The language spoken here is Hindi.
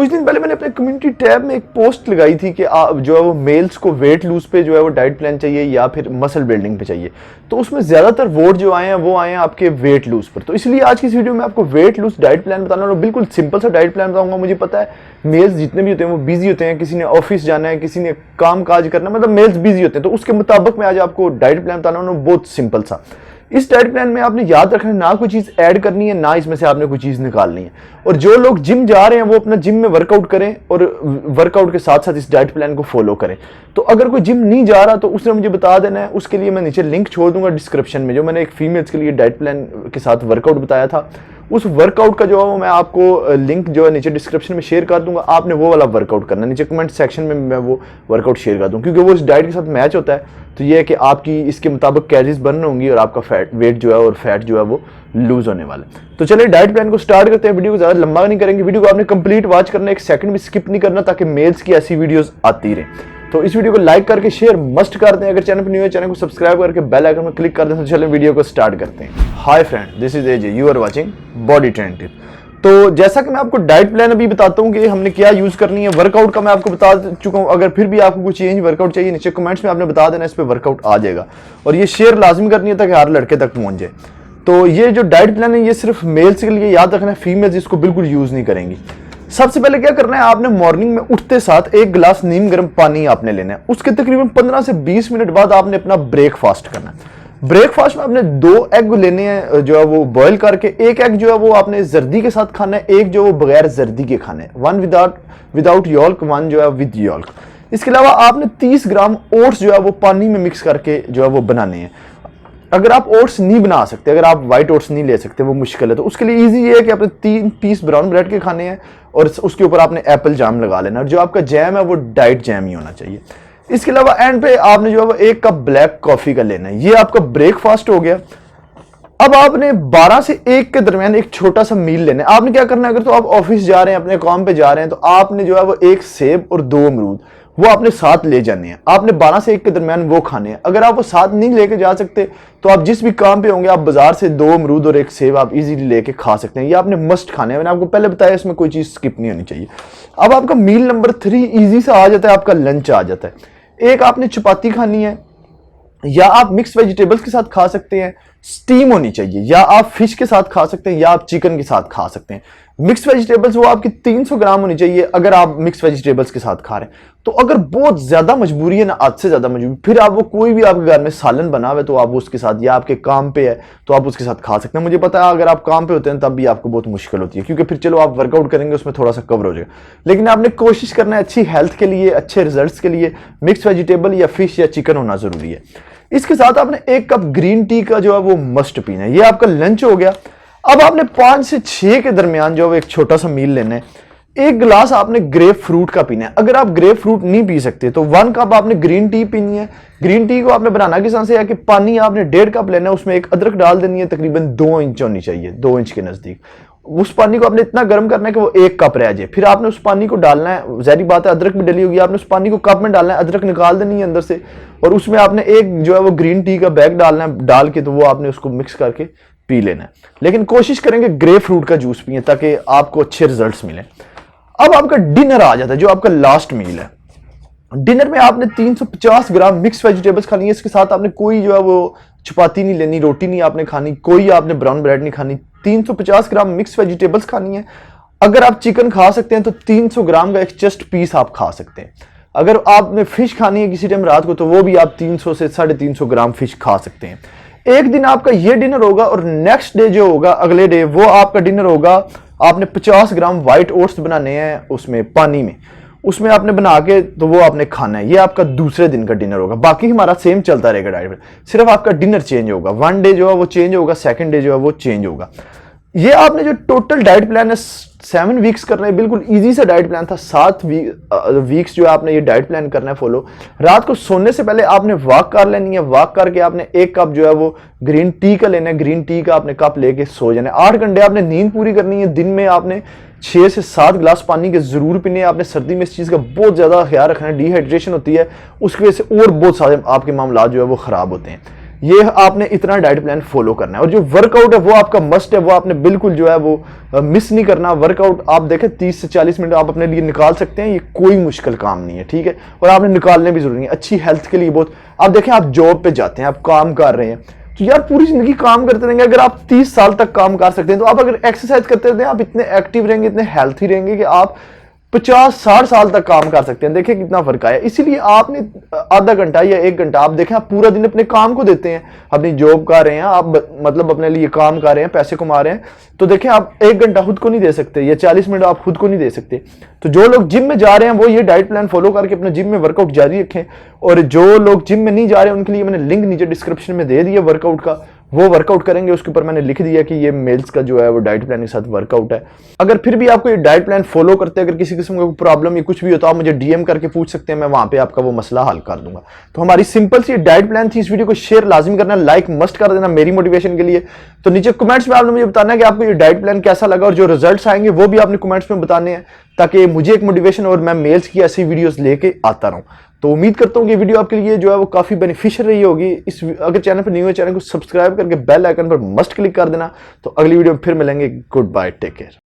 कुछ दिन पहले मैंने अपने कम्युनिटी टैब में एक पोस्ट लगाई थी कि जो है वो मेल्स को वेट लूज पे जो है वो डाइट प्लान चाहिए या फिर मसल बिल्डिंग पे चाहिए। तो उसमें ज़्यादातर वोट जो आए हैं वो आए हैं आपके वेट लूज पर। तो इसलिए आज की इस वीडियो में आपको वेट लूज डाइट प्लान बताना और बिल्कुल सिंपल सा डाइट प्लान बताऊंगा। मुझे पता है मेल्स जितने भी होते हैं वो बिजी होते हैं, किसी ने ऑफिस जाना है, किसी ने काम काज करना है, मतलब मेल्स बिजी होते हैं। तो उसके मुताबिक मैं आज आपको डाइट प्लान बताना हूँ, बहुत सिंपल सा। इस डाइट प्लान में आपने याद रखना है ना कोई चीज ऐड करनी है ना इसमें से आपने कोई चीज निकालनी है। और जो लोग जिम जा रहे हैं वो अपना जिम में वर्कआउट करें और वर्कआउट के साथ साथ इस डाइट प्लान को फॉलो करें। तो अगर कोई जिम नहीं जा रहा तो उसने मुझे बता देना है, उसके लिए मैं नीचे लिंक छोड़ दूंगा डिस्क्रिप्शन में, जो मैंने एक फीमेल्स के लिए डाइट प्लान के साथ वर्कआउट बताया था। उस वर्कआउट का जो है वो मैं आपको लिंक जो है नीचे डिस्क्रिप्शन में शेयर कर दूंगा। आपने वो वाला वर्कआउट करना, नीचे कमेंट सेक्शन में मैं वो वर्कआउट शेयर कर दूं, क्योंकि वो इस डाइट के साथ मैच होता है। तो ये है कि आपकी इसके मुताबिक कैलोरीज बर्न होंगी और आपका वेट जो है और फैट जो है वो लूज होने वाला है। तो चलिए डाइट प्लान को स्टार्ट करते हैं। वीडियो को ज़्यादा लंबा नहीं करेंगे, वीडियो को आपने कंप्लीट वॉच करना है, एक सेकंड भी स्किप नहीं करना, ताकि मेल्स की ऐसी वीडियोस आती रहे। तो इस वीडियो को लाइक करके शेयर मस्ट कर दें। अगर चैनल पर न्यू है चैनल को सब्सक्राइब करके बेल आइकन में क्लिक कर दें। तो चलिए वीडियो को स्टार्ट करते हैं। Hi friend, this is AJ, you are watching body trend tip. तो जैसा कि मैं आपको डाइट प्लान अभी बताता हूँ कि हमने क्या यूज करनी है। वर्कआउट का मैं आपको बता चुका हूँ, अगर फिर भी आपको कुछ चेंज वर्कआउट चाहिए नीचे कमेंट्स में आपने बता देना, इस पे वर्कआउट आ जाएगा। और ये शेयर लाजमी करनी है ताकि हर लड़के तक पहुंच जाए। तो ये जो डाइट प्लान है ये सिर्फ मेल्स के लिए, याद रखना है, फीमेल्स इसको बिल्कुल यूज नहीं करेंगी। सबसे पहले क्या करना है, आपने मॉर्निंग में उठते साथ एक गिलास नीम गर्म पानी आपने लेना है। उसके तकरीबन 15 से 20 मिनट बाद आपने अपना ब्रेकफास्ट करना है। ब्रेकफास्ट में आपने 2 एग लेने हैं जो है वो बॉईल करके। एक एग जो है वो आपने जर्दी के साथ खाना है, एक जो वो बगैर जर्दी के खाना है। 1 विदाउट यॉल्क, 1 जो है विद यॉल्क। इसके अलावा आपने 30 ग्राम ओट्स जो है वो पानी में मिक्स करके जो है वो बनाने हैं। अगर आप ओट्स नहीं बना सकते, अगर आप व्हाइट ओट्स नहीं ले सकते, वो मुश्किल है, तो उसके लिए इजी ये है कि आपने 3 पीस ब्राउन ब्रेड के खाने हैं और उसके ऊपर आपने एप्पल जाम लगा लेना। और जो आपका जैम है वो डाइट जैम ही होना चाहिए। इसके अलावा एंड पे आपने जो है वो 1 कप ब्लैक कॉफी का लेना है। ये आपका ब्रेकफास्ट हो गया। अब आपने 12 से 1 के दरमियान एक छोटा सा मील लेना है। आपने क्या करना है, अगर तो आप ऑफिस जा रहे हैं, अपने काम पे जा रहे हैं, तो आपने जो है वो 1 सेब और 2 अमरूद वो आपने साथ ले जाने हैं। आपने 12 से 1 के दरमियान वो खाने हैं। अगर आप वो साथ नहीं लेके जा सकते तो आप जिस भी काम पे होंगे आप बाजार से 2 अमरूद और 1 सेब आप इजीली लेके खा सकते हैं। ये आपने मस्ट खाने हैं, मैंने आपको पहले बताया, इसमें कोई चीज स्किप नहीं होनी चाहिए। अब आपका मील नंबर 3 इजी सा आ जाता है, आपका लंच आ जाता है। एक आपने चपाती खानी है, या आप मिक्स वेजिटेबल्स के साथ खा सकते हैं, स्टीम होनी चाहिए, या आप फिश के साथ खा सकते हैं, या आप चिकन के साथ खा सकते हैं। मिक्स वेजिटेबल्स वो आपकी 300 ग्राम होनी चाहिए अगर आप मिक्स वेजिटेबल्स के साथ खा रहे हैं। तो अगर बहुत ज्यादा मजबूरी है ना, आज से ज्यादा मजबूरी, फिर आप वो कोई भी आपके घर में सालन बना हुआ है तो आप उसके साथ, या आपके काम पे है तो आप उसके साथ खा सकते हैं। मुझे पता है अगर आप काम पे होते हैं तब भी आपको बहुत मुश्किल होती है, क्योंकि फिर चलो आप वर्कआउट करेंगे उसमें थोड़ा सा कवर हो जाएगा, लेकिन आपने कोशिश करना है अच्छी हेल्थ के लिए, अच्छे रिजल्ट्स के लिए मिक्स वेजिटेबल या फिश या चिकन होना जरूरी है। इसके साथ आपने 1 कप ग्रीन टी का जो है वो मस्ट पीना है। ये आपका लंच हो गया। अब आपने 5 से 6 के दरमियान जो है एक छोटा सा मील लेना है। 1 गिलास आपने ग्रेप फ्रूट का पीना है। अगर आप ग्रेप फ्रूट नहीं पी सकते तो 1 कप आपने ग्रीन टी पीनी है। ग्रीन टी को आपने बनाना किस तरह से है कि पानी आपने 1.5 कप लेना है, उसमें एक अदरक डाल देनी है, तकरीबन 2 इंच होनी चाहिए, 2 इंच के नजदीक। उस पानी को आपने इतना गर्म करना है कि वो 1 कप रह जाए। फिर आपने उस पानी को डालना है, ज़ाहिर बात है अदरक भी डली होगी, आपने उस पानी को कप में डालना है, अदरक निकाल देनी है अंदर से, और उसमें आपने एक जो है वो ग्रीन टी का बैग डालना है, डाल के तो वो आपने उसको मिक्स करके पी लेना है। लेकिन कोशिश करेंगे ग्रेप फ्रूट का जूस पिए ताकि आपको अच्छे रिजल्ट्स मिले। अब आपका डिनर आ जाता है, जो आपका लास्ट मील है। डिनर में आपने 350 ग्राम मिक्स वेजिटेबल्स खानी है। इसके साथ आपने कोई जो है वो चपाती नहीं लेनी, रोटी नहीं आपने खानी, कोई आपने ब्राउन ब्रेड नहीं खानी। 350 ग्राम मिक्स वेजिटेबल्स खानी है। अगर आप चिकन खा सकते हैं तो 300 ग्राम का एक चेस्ट पीस आप खा सकते हैं। अगर आपने फिश खानी है किसी टाइम रात को तो वो भी आप 300 से 350 ग्राम फिश खा सकते हैं। एक दिन आपका ये डिनर होगा और नेक्स्ट डे जो होगा, अगले डे, वो आपका डिनर होगा। आपने 50 ग्राम व्हाइट ओट्स बनाने हैं उसमें पानी में, उसमें आपने बना के तो वो आपने खाना है। ये आपका दूसरे दिन का डिनर होगा। बाकी हमारा सेम चलता रहेगा डाइट में, सिर्फ आपका डिनर चेंज होगा। 1 डे जो है वो चेंज होगा, 2nd डे जो है वो चेंज होगा। ये आपने जो टोटल डाइट प्लान है 7 वीक्स करना है, बिल्कुल इजी सा डाइट प्लान था। 7 वीक्स जो है आपने ये डाइट प्लान करना है फॉलो। रात को सोने से पहले आपने वॉक कर लेनी है। वॉक करके आपने 1 कप जो है वो ग्रीन टी का लेना है। ग्रीन टी का आपने कप लेके सो जाना है। 8 घंटे आपने नींद पूरी करनी है। दिन में आपने 6 से 7 गिलास पानी के जरूर पीने हैं। आपने सर्दी में इस चीज का बहुत ज्यादा ख्याल रखना है, डिहाइड्रेशन होती है, उसकी वजह से और बहुत सारे आपके मामला जो है वो खराब होते हैं। ये आपने इतना डाइट प्लान फॉलो करना है। और जो वर्कआउट है वो आपका मस्ट है, वो आपने बिल्कुल जो है वो मिस नहीं करना। वर्कआउट आप देखें 30 से 40 मिनट आप अपने लिए निकाल सकते हैं, ये कोई मुश्किल काम नहीं है, ठीक है। और आपने निकालने भी जरूरी नहीं है, अच्छी हेल्थ के लिए बहुत। आप देखें आप जॉब पे जाते हैं, आप काम कर रहे हैं, तो यार पूरी जिंदगी काम करते रहेंगे, अगर आप 30 साल तक काम कर सकते हैं तो आप अगर एक्सरसाइज करते रहते हैं, आप इतने एक्टिव रहेंगे, इतने हेल्थी रहेंगे कि आप 50-60 साल तक काम कर सकते हैं। देखिए कितना फर्क आया। इसीलिए आपने आधा घंटा या 1 घंटा, आप देखें आप पूरा दिन अपने काम को देते हैं, अपनी जॉब कर रहे हैं आप, मतलब अपने लिए काम कर रहे हैं, पैसे कमा रहे हैं, तो देखें आप 1 घंटा खुद को नहीं दे सकते या 40 मिनट आप खुद को नहीं दे सकते। तो जो लोग जिम में जा रहे हैं वो ये डाइट प्लान फॉलो करके अपने जिम में वर्कआउट जारी रखें। और जो लोग जिम में नहीं जा रहे हैं उनके लिए मैंने लिंक नीचे डिस्क्रिप्शन में दे दिया वर्कआउट का, वो वर्कआउट करेंगे। उसके ऊपर मैंने लिख दिया कि ये मेल्स का जो है वो डाइट प्लान के साथ वर्कआउट है। अगर फिर भी आपको ये डाइट प्लान फॉलो करते हैं, अगर किसी किस्म का प्रॉब्लम या कुछ भी होता है, आप मुझे डीएम करके पूछ सकते हैं, मैं वहां पे आपका वो मसला हल कर दूंगा। तो हमारी सिंपल सी डाइट प्लान थी। इस वीडियो को शेयर लाजमी करना, लाइक मस्ट कर देना मेरी मोटिवेशन के लिए। तो नीचे कमेंट्स में आपने मुझे बताना है कि आपको ये डाइट प्लान कैसा लगा, और जो रिजल्ट्स आएंगे वो भी आपने कमेंट्स में बताने हैं, ताकि मुझे एक मोटिवेशन और मैं मेल्स की ऐसी वीडियोस लेके आता रहूं। तो उम्मीद करता हूं कि वीडियो आपके लिए जो है वो काफी बेनिफिशियल रही होगी। अगर चैनल पर न्यू है, चैनल को सब्सक्राइब करके बेल आइकन पर मस्ट क्लिक कर देना। तो अगली वीडियो में फिर मिलेंगे। Good bye, take care.